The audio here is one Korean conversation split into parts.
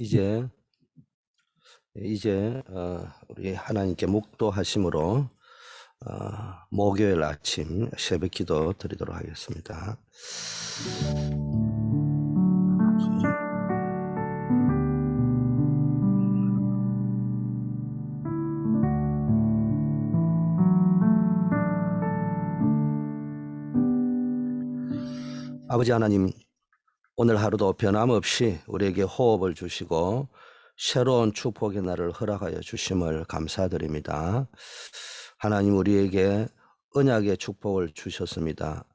이제 우리 하나님께 묵도하심으로 목요일 아침 새벽 기도 드리도록 하겠습니다. 아버지 하나님, 오늘 하루도 변함없이 우리에게 호흡을 주시고 새로운 축복의 날을 허락하여 주심을 감사드립니다. 하나님, 우리에게 언약의 축복을 주셨습니다.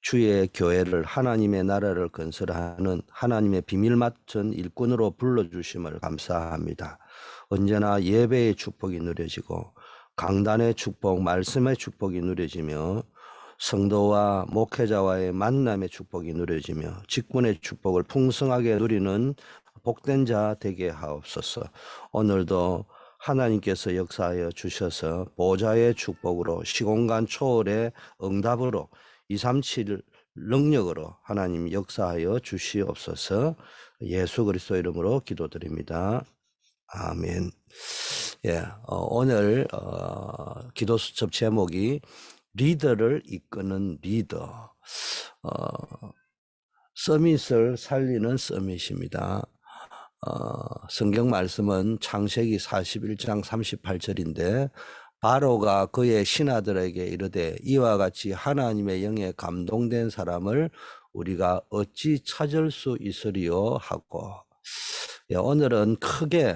주의 교회를 하나님의 나라를 건설하는 하나님의 비밀 맡은 일꾼으로 불러주심을 감사합니다. 언제나 예배의 축복이 누려지고 강단의 축복, 말씀의 축복이 누려지며 성도와 목회자와의 만남의 축복이 누려지며 직분의 축복을 풍성하게 누리는 복된 자 되게 하옵소서. 오늘도 하나님께서 역사하여 주셔서 보좌의 축복으로 시공간 초월의 응답으로 237 능력으로 하나님 역사하여 주시옵소서. 예수 그리스도 이름으로 기도드립니다. 아멘. 오늘 기도 수첩 제목이 리더를 이끄는 리더, 서밋을 살리는 서밋입니다. 성경 말씀은 창세기 41장 38절인데 바로가 그의 신하들에게 이르되 이와 같이 하나님의 영에 감동된 사람을 우리가 어찌 찾을 수 있으리요 하고, 오늘은 크게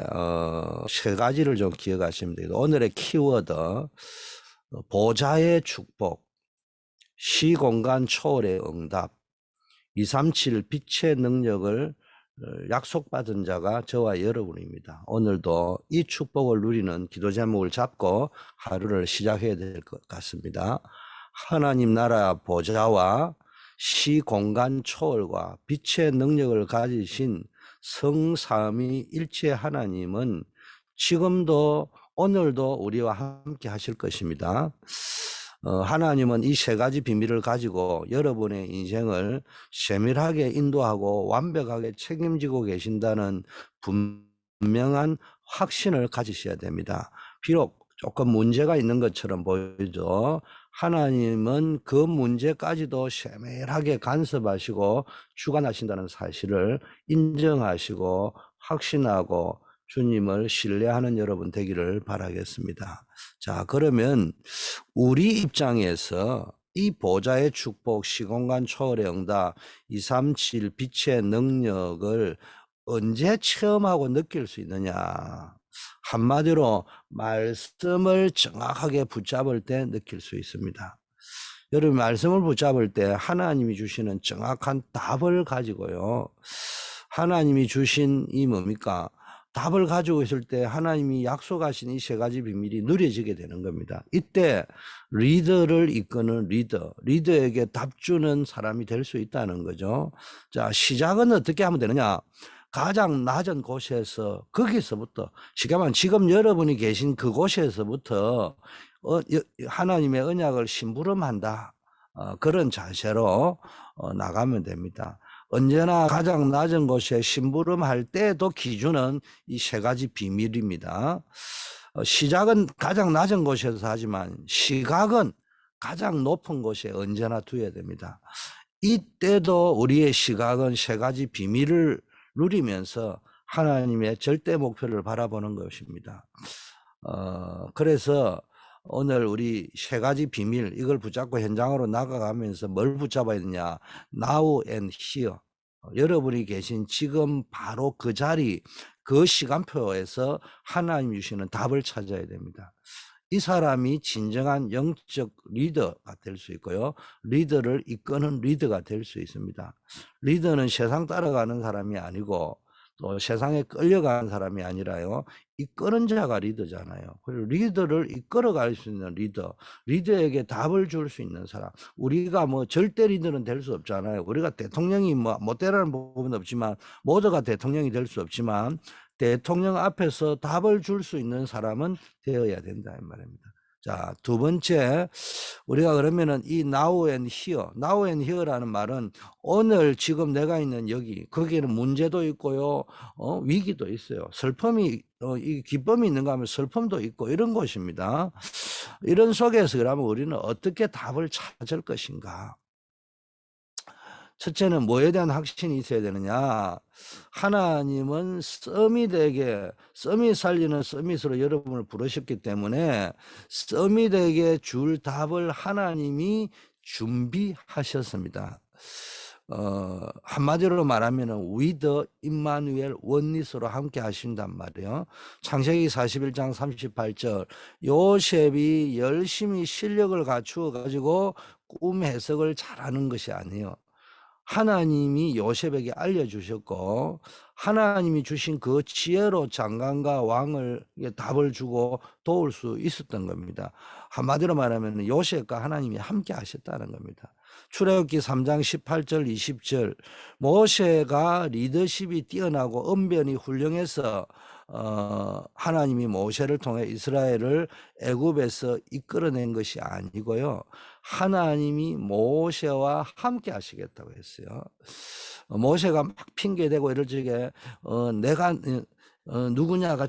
세 가지를 좀 기억하시면 됩니다. 오늘의 키워드, 보좌의 축복, 시공간 초월의 응답, 237 빛의 능력을 약속받은 자가 저와 여러분입니다. 오늘도 이 축복을 누리는 기도 제목을 잡고 하루를 시작해야 될 것 같습니다. 하나님 나라 보좌와 시공간 초월과 빛의 능력을 가지신 성삼위 일체 하나님은 지금도 오늘도 우리와 함께 하실 것입니다. 하나님은 이 세 가지 비밀을 가지고 여러분의 인생을 세밀하게 인도하고 완벽하게 책임지고 계신다는 분명한 확신을 가지셔야 됩니다. 비록 조금 문제가 있는 것처럼 보이죠. 하나님은 그 문제까지도 세밀하게 간섭하시고 주관하신다는 사실을 인정하시고 확신하고 주님을 신뢰하는 여러분 되기를 바라겠습니다. 자, 그러면 우리 입장에서 이 보좌의 축복, 시공간 초월의 응답, 237 빛의 능력을 언제 체험하고 느낄 수 있느냐? 한마디로 말씀을 정확하게 붙잡을 때 느낄 수 있습니다. 여러분, 말씀을 붙잡을 때 하나님이 주시는 정확한 답을 가지고요, 하나님이 주신 이 뭡니까? 답을 가지고 있을 때 하나님이 약속하신 이 세 가지 비밀이 누려지게 되는 겁니다. 이때 리더를 이끄는 리더에게 답 주는 사람이 될 수 있다는 거죠. 자, 시작은 어떻게 하면 되느냐? 가장 낮은 곳에서, 거기서부터, 지금 여러분이 계신 그곳에서부터 하나님의 언약을 심부름한다, 그런 자세로 나가면 됩니다. 언제나 가장 낮은 곳에 심부름할 때도 기준은 이 세 가지 비밀입니다. 시작은 가장 낮은 곳에서 하지만 시각은 가장 높은 곳에 언제나 두어야 됩니다. 이때도 우리의 시각은 세 가지 비밀을 누리면서 하나님의 절대 목표를 바라보는 것입니다. 그래서 오늘 우리 세 가지 비밀, 이걸 붙잡고 현장으로 나가가면서 뭘 붙잡아야 되냐? Now and here. 여러분이 계신 지금 바로 그 자리, 그 시간표에서 하나님 주시는 답을 찾아야 됩니다. 이 사람이 진정한 영적 리더가 될 수 있고요, 리더를 이끄는 리더가 될 수 있습니다. 리더는 세상 따라가는 사람이 아니고 또 세상에 끌려가는 사람이 아니라요, 이끄는 자가 리더잖아요. 그리고 리더를 이끌어갈 수 있는 리더에게 답을 줄 수 있는 사람. 우리가 뭐 절대 리더는 될 수 없잖아요. 우리가 대통령이 못 되라는 부분은 없지만, 모두가 대통령이 될 수 없지만 대통령 앞에서 답을 줄 수 있는 사람은 되어야 된다 이 말입니다. 자, 두 번째, 우리가 그러면은 이 now and here, now and here라는 말은 오늘 지금 내가 있는 여기, 거기에는 문제도 있고요, 위기도 있어요. 슬픔이, 이 기쁨이 있는가 하면 슬픔도 있고 이런 것입니다. 이런 속에서 그러면 우리는 어떻게 답을 찾을 것인가? 첫째는 뭐에 대한 확신이 있어야 되느냐? 하나님은 서밋 살리는 서밋으로 여러분을 부르셨기 때문에 서밋에게 줄 답을 하나님이 준비하셨습니다. 한마디로 말하면 with 임마누엘 원리스로 함께 하신단 말이에요. 창세기 41장 38절 요셉이 열심히 실력을 갖추어 가지고 꿈 해석을 잘하는 것이 아니에요. 하나님이 요셉에게 알려주셨고 하나님이 주신 그 지혜로 장관과 왕을 답을 주고 도울 수 있었던 겁니다. 한마디로 말하면 요셉과 하나님이 함께 하셨다는 겁니다. 출애굽기 3장 18절 20절 모세가 리더십이 뛰어나고 언변이 훌륭해서 하나님이 모세를 통해 이스라엘을 애굽에서 이끌어낸 것이 아니고요. 하나님이 모세와 함께 하시겠다고 했어요. 모세가 막 핑계대고 이럴 적에 내가 네가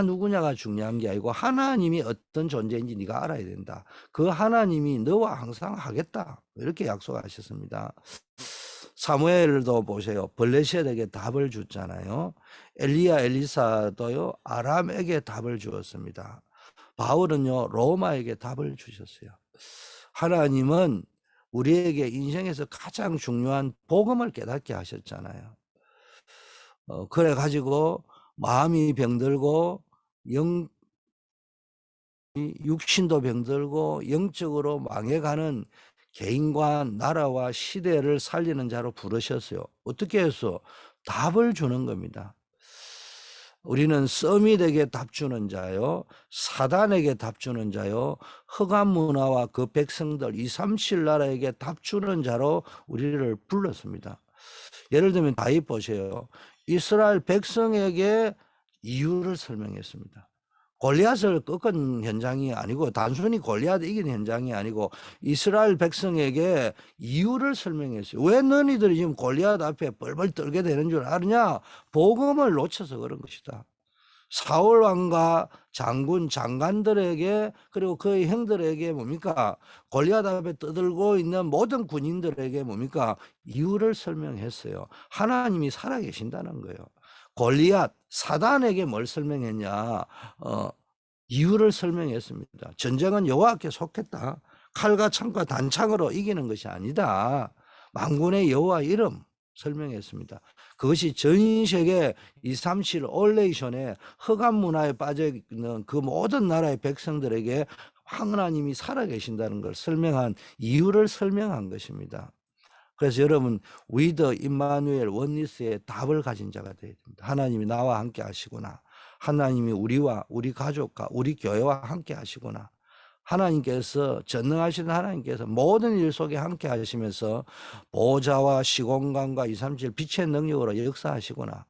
누구냐가 중요한 게 아니고 하나님이 어떤 존재인지 네가 알아야 된다. 그 하나님이 너와 항상 하겠다. 이렇게 약속하셨습니다. 사무엘도 보세요. 블레셋에게 답을 줬잖아요. 엘리야 엘리사도요 아람에게 답을 주었습니다. 바울은요 로마에게 답을 주셨어요. 하나님은 우리에게 인생에서 가장 중요한 복음을 깨닫게 하셨잖아요. 그래 가지고 마음이 병들고 육신도 병들고 영적으로 망해가는 개인과 나라와 시대를 살리는 자로 부르셨어요. 어떻게 해서? 답을 주는 겁니다. 우리는 서밋에게 답 주는 자요, 사단에게 답 주는 자요, 흑암 문화와 그 백성들 237 나라에게 답 주는 자로 우리를 불렀습니다. 예를 들면 다윗 보세요. 이스라엘 백성에게 이유를 설명했습니다. 골리앗을 꺾은 현장이 아니고 단순히 골리앗 이긴 현장이 아니고 이스라엘 백성에게 이유를 설명했어요. 왜 너희들이 지금 골리앗 앞에 벌벌 떨게 되는 줄 아느냐? 복음을 놓쳐서 그런 것이다. 사울 왕과 장관들에게 그리고 그의 형들에게 뭡니까? 골리앗 앞에 떠들고 있는 모든 군인들에게 뭡니까? 이유를 설명했어요. 하나님이 살아계신다는 거예요. 골리앗 사단에게 뭘 설명했냐? 이유를 설명했습니다. 전쟁은 여호와께 속했다. 칼과 창과 단창으로 이기는 것이 아니다. 만군의 여호와 이름 설명했습니다. 그것이 전 세계 237 올레이션의 흑암 문화에 빠져 있는 그 모든 나라의 백성들에게 하나님이 살아계신다는 걸 설명한 이유를 설명한 것입니다. 그래서 여러분 with 임마누엘 원리스의 답을 가진 자가 되어야 됩니다. 하나님이 나와 함께 하시구나. 하나님이 우리와 우리 가족과 우리 교회와 함께 하시구나. 하나님께서 전능하신 하나님께서 모든 일 속에 함께 하시면서 보좌와 시공간과 237 빛의 능력으로 역사하시구나.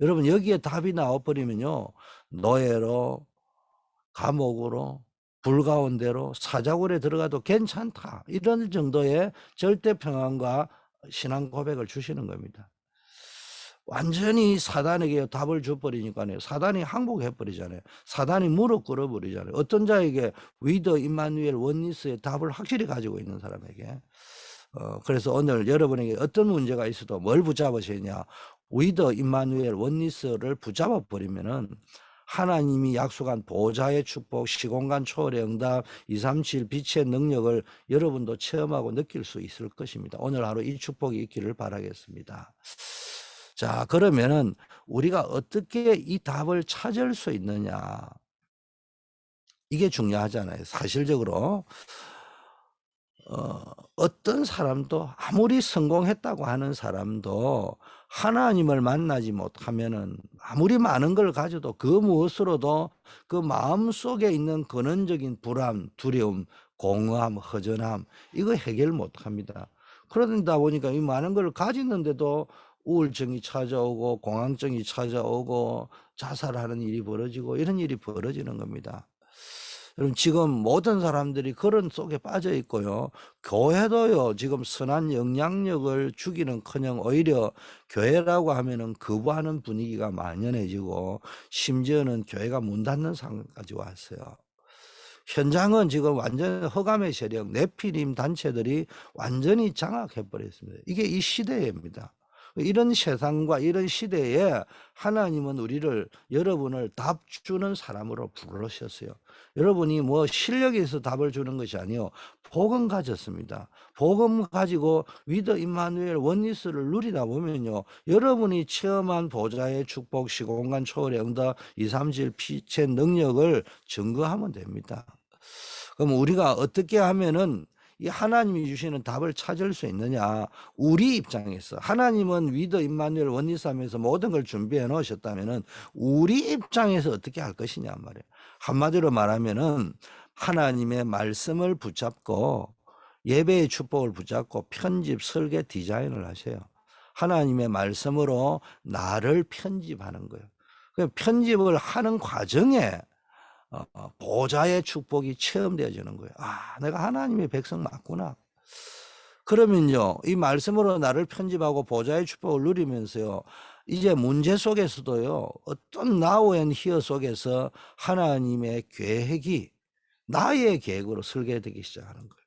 여러분 여기에 답이 나와버리면요. 노예로 감옥으로 불 가운데로 사자굴에 들어가도 괜찮다. 이런 정도의 절대 평안과 신앙 고백을 주시는 겁니다. 완전히 사단에게 답을 줘버리니까요. 사단이 항복해버리잖아요. 사단이 무릎 꿇어버리잖아요. 어떤 자에게 with 임마누엘 원리스의 답을 확실히 가지고 있는 사람에게. 그래서 오늘 여러분에게 어떤 문제가 있어도 뭘 붙잡으시냐. with 임마누엘 원리스를 붙잡아 버리면은 하나님이 약속한 보좌의 축복, 시공간 초월의 응답, 237 빛의 능력을 여러분도 체험하고 느낄 수 있을 것입니다. 오늘 하루 이 축복이 있기를 바라겠습니다. 자, 그러면은 우리가 어떻게 이 답을 찾을 수 있느냐? 이게 중요하잖아요. 사실적으로 어떤 사람도 아무리 성공했다고 하는 사람도 하나님을 만나지 못하면은 아무리 많은 걸 가져도 그 무엇으로도 그 마음속에 있는 근원적인 불안, 두려움, 공허함, 허전함 이거 해결 못합니다. 그러다 보니까 이 많은 걸 가졌는데도 우울증이 찾아오고 공황증이 찾아오고 자살하는 일이 벌어지고 이런 일이 벌어지는 겁니다. 여러분 지금 모든 사람들이 그런 속에 빠져 있고요. 교회도요. 지금 선한 영향력을 주기는커녕 오히려 교회라고 하면은 거부하는 분위기가 만연해지고 심지어는 교회가 문 닫는 상황까지 왔어요. 현장은 지금 완전 허감의 세력, 네피림 단체들이 완전히 장악해 버렸습니다. 이게 이 시대입니다. 이런 세상과 이런 시대에 하나님은 여러분을 답 주는 사람으로 부르셨어요. 여러분이 뭐 실력에 있어 답을 주는 것이 아니요. 복음 가졌습니다. 복음 가지고 위더 임마누엘 원리스를 누리다 보면요. 여러분이 체험한 보좌의 축복, 시공간 초월의 응답, 2, 3, 7 피체 능력을 증거하면 됩니다. 그럼 우리가 어떻게 하면은 이 하나님이 주시는 답을 찾을 수 있느냐? 우리 입장에서 하나님은 위더 임마누엘 원리스하면서 모든 걸 준비해 놓으셨다면은 우리 입장에서 어떻게 할 것이냐 말이에요. 한마디로 말하면은 하나님의 말씀을 붙잡고 예배의 축복을 붙잡고 편집, 설계, 디자인을 하세요. 하나님의 말씀으로 나를 편집하는 거예요. 그 편집을 하는 과정에 보좌의 축복이 체험되어지는 거예요. 아, 내가 하나님의 백성 맞구나. 그러면요, 이 말씀으로 나를 편집하고 보좌의 축복을 누리면서요, 이제 문제 속에서도요, 어떤 now and here 속에서 하나님의 계획이 나의 계획으로 설계되기 시작하는 거예요.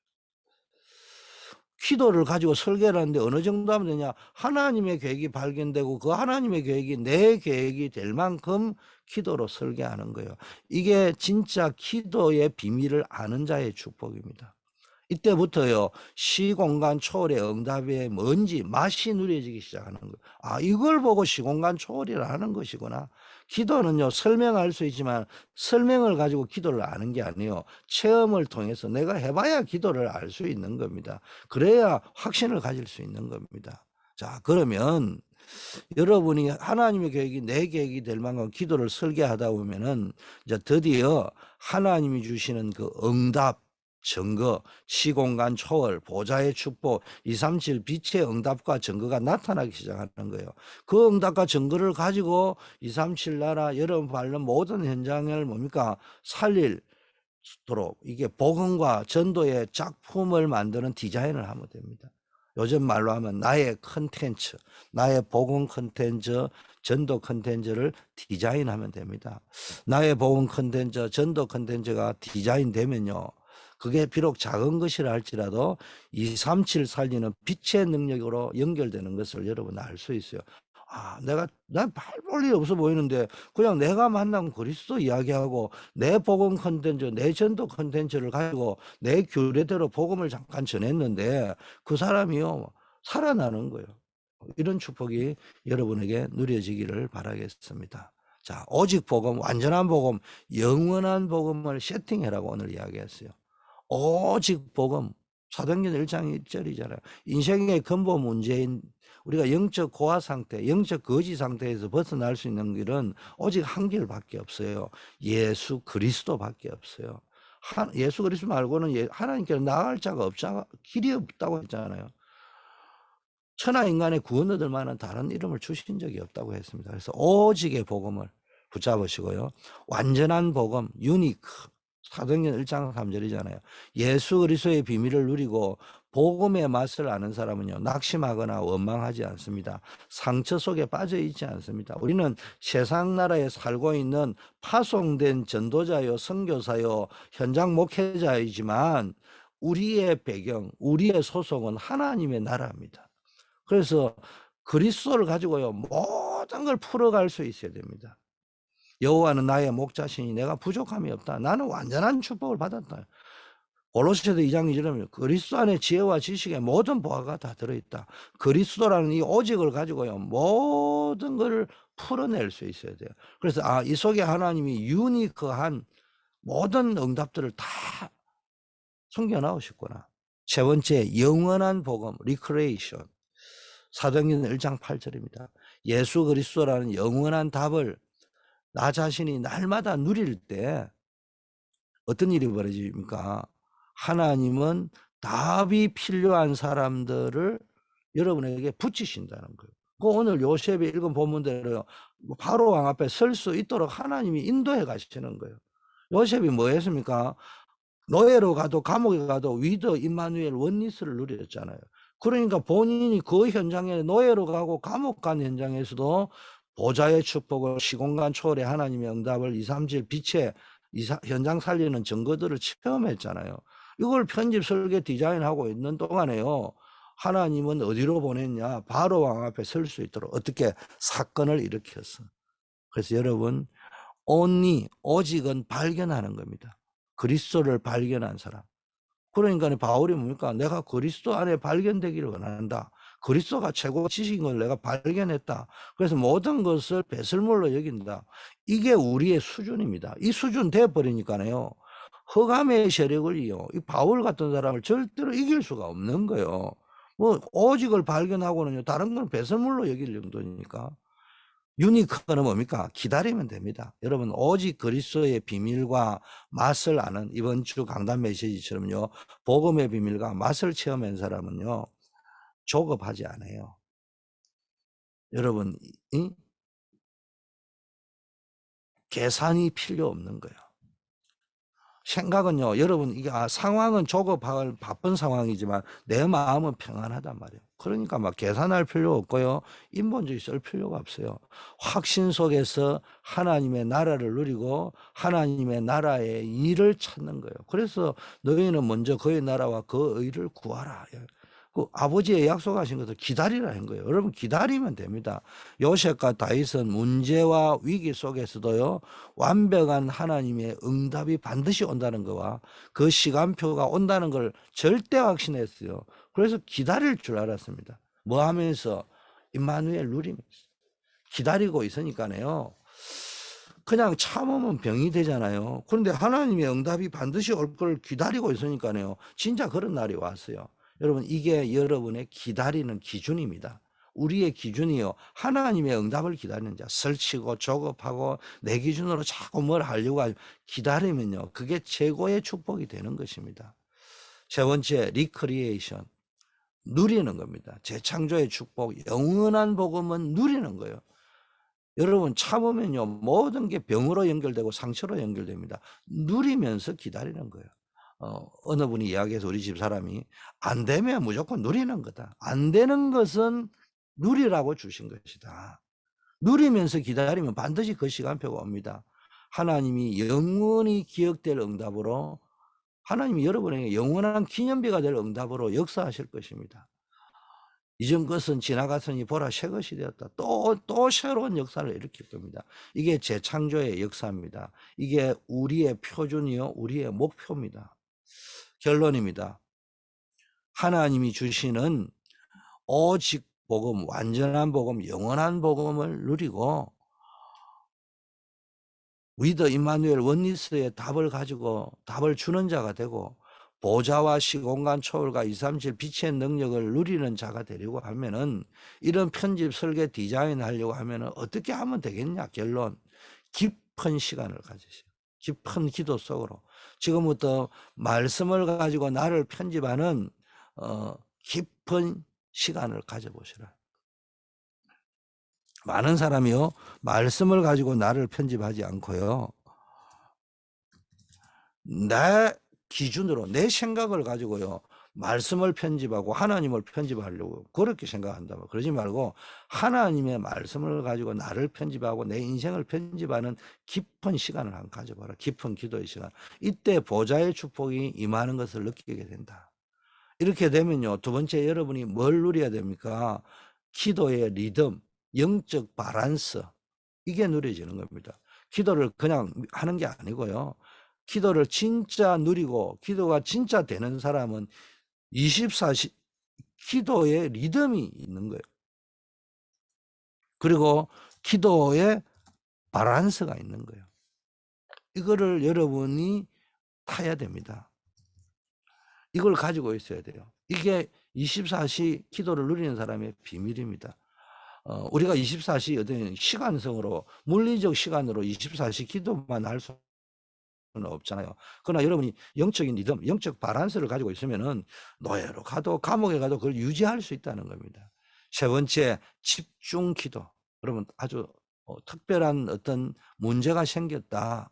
기도를 가지고 설계를 하는데 어느 정도 하면 되냐? 하나님의 계획이 발견되고 그 하나님의 계획이 내 계획이 될 만큼 기도로 설계하는 거예요. 이게 진짜 기도의 비밀을 아는 자의 축복입니다. 이때부터요, 시공간 초월의 응답의 뭔지 맛이 누려지기 시작하는 거예요. 아, 이걸 보고 시공간 초월이라 하는 것이구나. 기도는요, 설명할 수 있지만 설명을 가지고 기도를 아는 게 아니에요. 체험을 통해서 내가 해봐야 기도를 알 수 있는 겁니다. 그래야 확신을 가질 수 있는 겁니다. 자, 그러면 여러분이 하나님의 계획이 내 계획이 될 만큼 기도를 설계하다 보면은 이제 드디어 하나님이 주시는 그 응답, 증거, 시공간 초월, 보좌의 축복, 237 빛의 응답과 증거가 나타나기 시작하는 거예요. 그 응답과 증거를 가지고 237 나라 여러분 밟는 모든 현장을 뭡니까? 살리도록 이게 복음과 전도의 작품을 만드는 디자인을 하면 됩니다. 요즘 말로 하면 나의 컨텐츠, 나의 복음 컨텐츠, 전도 컨텐츠를 디자인하면 됩니다. 나의 복음 컨텐츠, 전도 컨텐츠가 디자인되면요. 그게 비록 작은 것이라 할지라도 237 살리는 빛의 능력으로 연결되는 것을 여러분 알 수 있어요. 아, 난 발 볼 일이 없어 보이는데 그냥 내가 만난 그리스도 이야기하고 내 복음 컨텐츠, 내 전도 컨텐츠를 가지고 내 규례대로 복음을 잠깐 전했는데 그 사람이요 살아나는 거예요. 이런 축복이 여러분에게 누려지기를 바라겠습니다. 자, 오직 복음, 완전한 복음, 영원한 복음을 세팅해라고 오늘 이야기했어요. 오직 복음. 사도행전 1장 1절이잖아요. 인생의 근본 문제인 우리가 영적 고아 상태, 영적 거지 상태에서 벗어날 수 있는 길은 오직 한 길밖에 없어요. 예수 그리스도밖에 없어요. 예수 그리스도 말고는 하나님께로 나아갈 자가 길이 없다고 했잖아요. 천하 인간의 구원 얻을 만한 다른 이름을 주신 적이 없다고 했습니다. 그래서 오직의 복음을 붙잡으시고요. 완전한 복음, 유니크. 사도행전 1장 3절이잖아요. 예수 그리스도의 비밀을 누리고 복음의 맛을 아는 사람은요. 낙심하거나 원망하지 않습니다. 상처 속에 빠져 있지 않습니다. 우리는 세상 나라에 살고 있는 파송된 전도자요, 선교사요, 현장 목회자이지만 우리의 배경, 우리의 소속은 하나님의 나라입니다. 그래서 그리스도를 가지고요. 모든 걸 풀어갈 수 있어야 됩니다. 여호와는 나의 목자시니 내가 부족함이 없다. 나는 완전한 축복을 받았다. 골로새서 2장 2절에 그리스도 안에 지혜와 지식의 모든 보화가 다 들어있다. 그리스도라는 이 오직을 가지고요. 모든 것을 풀어낼 수 있어야 돼요. 그래서 이 속에 하나님이 유니크한 모든 응답들을 다 숨겨 나오셨구나. 세 번째, 영원한 복음, 리크레이션. 사도행전 1장 8절입니다. 예수 그리스도라는 영원한 답을 나 자신이 날마다 누릴 때 어떤 일이 벌어집니까? 하나님은 답이 필요한 사람들을 여러분에게 붙이신다는 거예요. 그 오늘 요셉이 읽은 본문대로요. 바로 왕 앞에 설 수 있도록 하나님이 인도해 가시는 거예요. 요셉이 뭐 했습니까? 노예로 가도 감옥에 가도 위드 임마누엘 원리스를 누렸잖아요. 그러니까 본인이 그 현장에 노예로 가고 감옥 간 현장에서도 보좌의 축복을, 시공간 초월의 하나님의 응답을 2, 3, 7 빛의 현장 살리는 증거들을 체험했잖아요. 이걸 편집, 설계, 디자인하고 있는 동안에요. 하나님은 어디로 보냈냐? 바로 왕 앞에 설 수 있도록 어떻게 사건을 일으켰어. 그래서 여러분, 오직은 발견하는 겁니다. 그리스도를 발견한 사람. 그러니까 바울이 뭡니까? 내가 그리스도 안에 발견되기를 원한다. 그리스도가 최고 지식인 걸 내가 발견했다. 그래서 모든 것을 배설물로 여긴다. 이게 우리의 수준입니다. 이 수준 돼버리니까요. 흑암의 세력을요, 이 바울 같은 사람을 절대로 이길 수가 없는 거예요. 뭐 오직을 발견하고는요, 다른 건 배설물로 여길 정도니까. 유니크는 뭡니까? 기다리면 됩니다. 여러분, 오직 그리스도의 비밀과 맛을 아는 이번 주 강단 메시지처럼요, 복음의 비밀과 맛을 체험한 사람은요, 조급하지 않아요. 여러분, 계산이 필요 없는 거예요. 생각은요, 여러분, 이게 상황은 조급할 바쁜 상황이지만 내 마음은 평안하단 말이에요. 그러니까 막 계산할 필요 없고요, 인본주의 쓸 필요가 없어요. 확신 속에서 하나님의 나라를 누리고 하나님의 나라의 일을 찾는 거예요. 그래서 너희는 먼저 그의 나라와 그 의를 구하라. 그 아버지의 약속하신 것을 기다리라는 거예요. 여러분, 기다리면 됩니다. 요셉과 다윗은 문제와 위기 속에서도요, 완벽한 하나님의 응답이 반드시 온다는 거와 그 시간표가 온다는 걸 절대 확신했어요. 그래서 기다릴 줄 알았습니다. 뭐 하면서? 임마누엘 누리면서. 기다리고 있으니까요, 그냥 참으면 병이 되잖아요. 그런데 하나님의 응답이 반드시 올 걸 기다리고 있으니까요, 진짜 그런 날이 왔어요. 여러분, 이게 여러분의 기다리는 기준입니다. 우리의 기준이요, 하나님의 응답을 기다리는 자. 설치고 조급하고 내 기준으로 자꾸 뭘 하려고 기다리면요, 그게 최고의 축복이 되는 것입니다. 세 번째, 리크리에이션. 누리는 겁니다. 재창조의 축복, 영원한 복음은 누리는 거예요. 여러분, 참으면요, 모든 게 병으로 연결되고 상처로 연결됩니다. 누리면서 기다리는 거예요. 어느 분이 이야기해서 우리 집 사람이, 안 되면 무조건 누리는 거다. 안 되는 것은 누리라고 주신 것이다. 누리면서 기다리면 반드시 그 시간표가 옵니다. 하나님이 영원히 기억될 응답으로, 하나님이 여러분에게 영원한 기념비가 될 응답으로 역사하실 것입니다. 이전 것은 지나갔으니 보라 새 것이 되었다. 또 새로운 역사를 일으킬 겁니다. 이게 재창조의 역사입니다. 이게 우리의 표준이요, 우리의 목표입니다. 결론입니다. 하나님이 주시는 오직 복음, 완전한 복음, 영원한 복음을 누리고 위더 임마누엘 원리스의 답을 가지고 답을 주는 자가 되고 보좌와 시공간 초월과 237 빛의 능력을 누리는 자가 되려고 하면은, 이런 편집, 설계, 디자인 하려고 하면은 어떻게 하면 되겠냐? 결론, 깊은 시간을 가지세요. 깊은 기도 속으로. 지금부터 말씀을 가지고 나를 편집하는 깊은 시간을 가져보시라. 많은 사람이요, 말씀을 가지고 나를 편집하지 않고요, 내 기준으로 내 생각을 가지고요, 말씀을 편집하고 하나님을 편집하려고 그렇게 생각한다. 그러지 말고 하나님의 말씀을 가지고 나를 편집하고 내 인생을 편집하는 깊은 시간을 한번 가져봐라. 깊은 기도의 시간. 이때 보좌의 축복이 임하는 것을 느끼게 된다. 이렇게 되면요, 두 번째, 여러분이 뭘 누려야 됩니까? 기도의 리듬, 영적 밸런스, 이게 누려지는 겁니다. 기도를 그냥 하는 게 아니고요, 기도를 진짜 누리고 기도가 진짜 되는 사람은 24시 기도의 리듬이 있는 거예요. 그리고 기도의 밸런스가 있는 거예요. 이거를 여러분이 타야 됩니다. 이걸 가지고 있어야 돼요. 이게 24시 기도를 누리는 사람의 비밀입니다. 우리가 24시 어떤 시간성으로, 물리적 시간으로 24시 기도만 할 수는 없잖아요. 그러나 여러분이 영적인 리듬, 영적 밸런스를 가지고 있으면은 노예로 가도 감옥에 가도 그걸 유지할 수 있다는 겁니다. 세 번째, 집중 기도. 여러분, 아주 특별한 어떤 문제가 생겼다.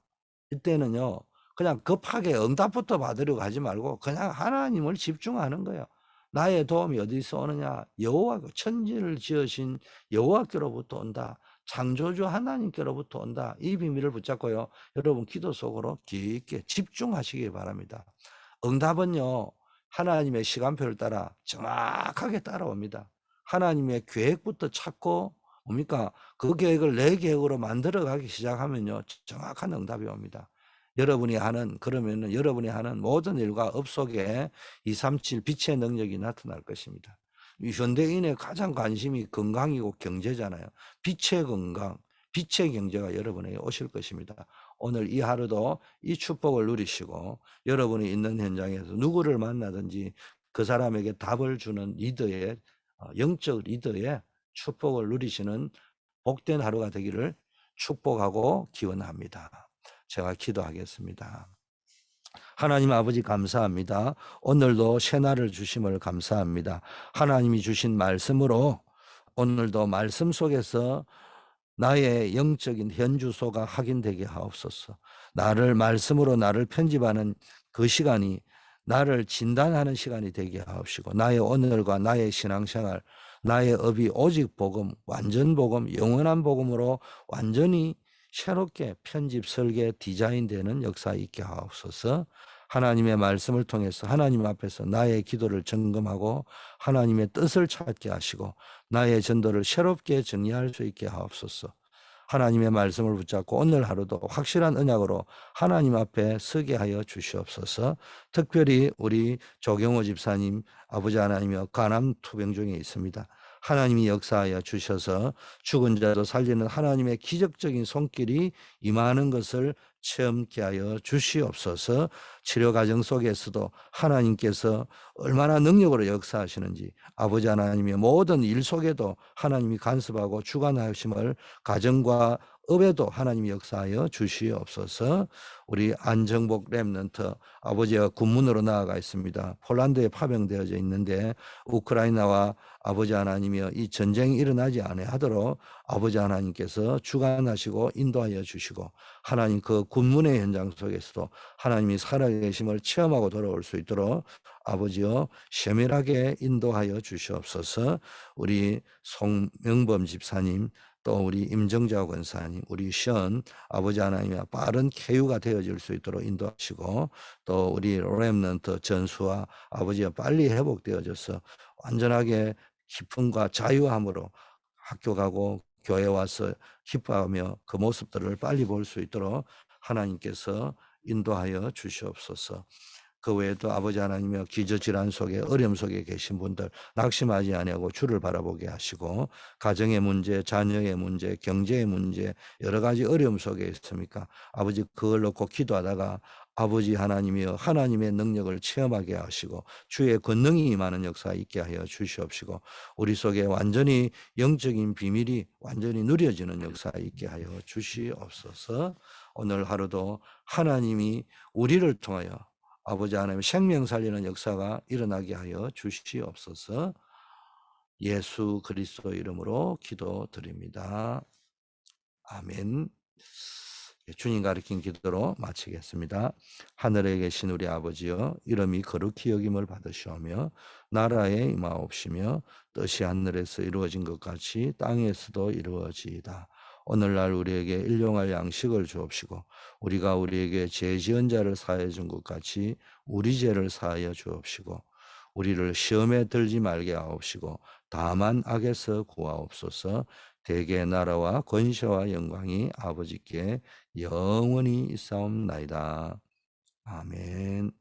이때는요, 그냥 급하게 응답부터 받으려고 하지 말고 그냥 하나님을 집중하는 거예요. 나의 도움이 어디서 오느냐? 여호와 천지를 지으신 여호와께로부터 온다. 창조주 하나님께로부터 온다. 이 비밀을 붙잡고요, 여러분 기도 속으로 깊게 집중하시기 바랍니다. 응답은요, 하나님의 시간표를 따라 정확하게 따라옵니다. 하나님의 계획부터 찾고 뭡니까? 그 계획을 내 계획으로 만들어가기 시작하면요, 정확한 응답이 옵니다. 그러면은 여러분이 하는 모든 일과 업 속에 237 빛의 능력이 나타날 것입니다. 현대인의 가장 관심이 건강이고 경제잖아요. 빛의 건강, 빛의 경제가 여러분에게 오실 것입니다. 오늘 이 하루도 이 축복을 누리시고, 여러분이 있는 현장에서 누구를 만나든지 그 사람에게 답을 주는 리더의, 영적 리더의 축복을 누리시는 복된 하루가 되기를 축복하고 기원합니다. 제가 기도하겠습니다. 하나님 아버지 감사합니다. 오늘도 새날을 주심을 감사합니다. 하나님이 주신 말씀으로 오늘도 말씀 속에서 나의 영적인 현주소가 확인되게 하옵소서. 말씀으로 나를 편집하는 그 시간이 나를 진단하는 시간이 되게 하옵시고, 나의 오늘과 나의 신앙생활, 나의 업이 오직 복음, 완전 복음, 영원한 복음으로 완전히 새롭게 편집, 설계, 디자인되는 역사 있게 하옵소서. 하나님의 말씀을 통해서 하나님 앞에서 나의 기도를 점검하고 하나님의 뜻을 찾게 하시고 나의 전도를 새롭게 정리할 수 있게 하옵소서. 하나님의 말씀을 붙잡고 오늘 하루도 확실한 언약으로 하나님 앞에 서게 하여 주시옵소서. 특별히 우리 조경호 집사님 아버지 하나님이여 간암 투병 중에 있습니다. 하나님이 역사하여 주셔서 죽은 자도 살리는 하나님의 기적적인 손길이 임하는 것을 체험케 하여 주시옵소서. 치료 과정 속에서도 하나님께서 얼마나 능력으로 역사하시는지, 아버지 하나님의 모든 일 속에도 하나님이 간섭하고 주관하심을 가정과 업에도 하나님이 역사하여 주시옵소서. 우리 안정복 렘넌트 아버지가 군문으로 나아가 있습니다. 폴란드에 파병되어져 있는데 우크라이나와 아버지 하나님이여 이 전쟁이 일어나지 아니하도록 아버지 하나님께서 주관하시고 인도하여 주시고, 하나님 그 군문의 현장 속에서도 하나님이 살아계심을 체험하고 돌아올 수 있도록 아버지여 세밀하게 인도하여 주시옵소서. 우리 송명범 집사님, 또 우리 임정자 권사님, 우리 시언 아버지 하나님의 빠른 쾌유가 되어질 수 있도록 인도하시고, 또 우리 렘넌트 전수와 아버지가 빨리 회복되어져서 완전하게 기쁨과 자유함으로 학교 가고 교회 와서 기뻐하며 그 모습들을 빨리 볼 수 있도록 하나님께서 인도하여 주시옵소서. 그 외에도 아버지 하나님의 기저질환 속에 어려움 속에 계신 분들 낙심하지 아니하고 주를 바라보게 하시고, 가정의 문제, 자녀의 문제, 경제의 문제, 여러 가지 어려움 속에 있습니까? 아버지 그걸 놓고 기도하다가 아버지 하나님이여 하나님의 능력을 체험하게 하시고 주의 권능이 임하는 역사 있게 하여 주시옵시고, 우리 속에 완전히 영적인 비밀이 완전히 누려지는 역사 있게 하여 주시옵소서. 오늘 하루도 하나님이 우리를 통하여 아버지 하나님 생명 살리는 역사가 일어나게 하여 주시옵소서. 예수 그리스도 이름으로 기도드립니다. 아멘. 주님 가르친 기도로 마치겠습니다. 하늘에 계신 우리 아버지여, 이름이 거룩히 여김을 받으시오며 나라에 임하옵시며 뜻이 하늘에서 이루어진 것 같이 땅에서도 이루어지이다. 오늘날 우리에게 일용할 양식을 주옵시고 우리가 우리에게 죄 지은 자를 사하여 준 것 같이 우리 죄를 사하여 주옵시고 우리를 시험에 들지 말게 하옵시고 다만 악에서 구하옵소서. 대개 나라와 권세와 영광이 아버지께 영원히 있사옵나이다. 아멘.